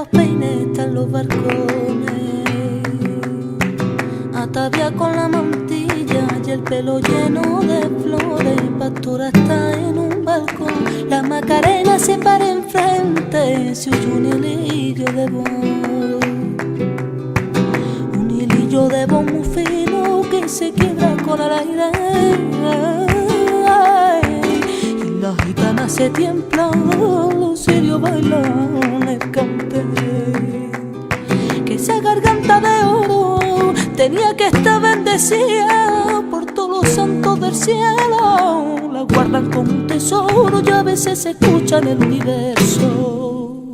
los peines están los balcones, ataviada con la mantilla y el pelo lleno de flores. Pastora está en un balcón, la Macarena se para enfrente, se oye un hilillo de voz, un hilillo de voz muy fino que se quiebra con el aire. Y la gitana se tiembla, los sirios bailan el cante, que esa garganta de oro tenía que estar bendecida por todos los santos del cielo. La guardan como un tesoro y a veces se escucha en el universo.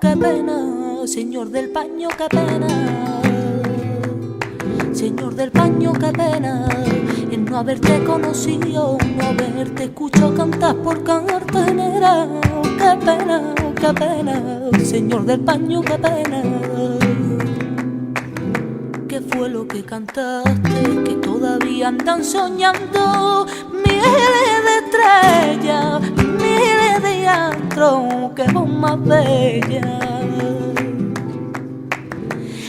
Qué pena, señor del paño, qué pena. Señor del paño, qué pena en no haberte conocido, no haberte escuchado cantar por cartenera. Qué pena, señor del paño, qué pena. ¿Qué fue lo que cantaste? Que todavía andan soñando miles de estrellas, miles de astros, que voz más bella.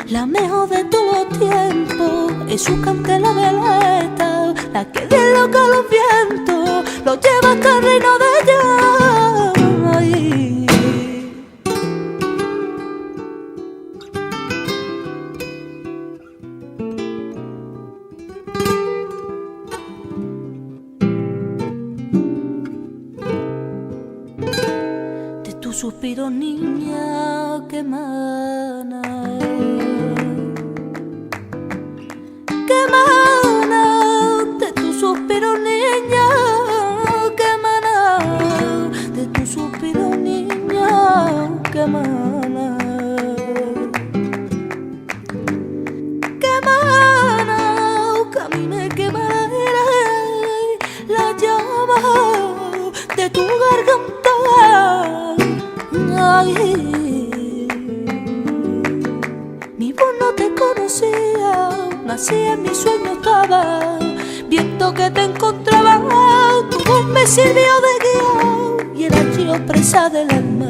La mejor de todos los tiempos es su candela violeta, la que desloca los vientos, lo lleva hasta el reino de ella. Ay. De tu suspiro, niña, que emana, que emana de tu suspiro, niña, que emana de tu suspiro, niña, que emana, que a mí me quema la llama de tu garganta. Ay, mi voz no te conocía, nací en mi sueño estaba, viendo que te encontraba, tu voz me sirvió de guía y era yo presa del alma.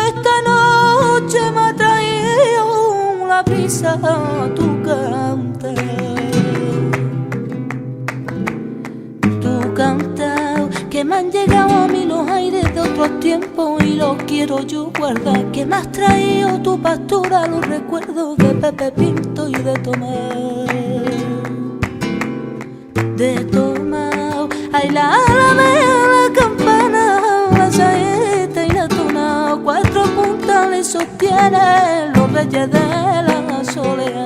Esta noche me ha traído la brisa a tu cante, que me han llegado a mí los aires de otros tiempos y los quiero yo guardar. Que me has traído tu pastura, los recuerdos de Pepe Pinto y de Tomás. De Tomás, ay la campana, la saeta y la tona, cuatro puntas le sostienen los reyes de la soleá.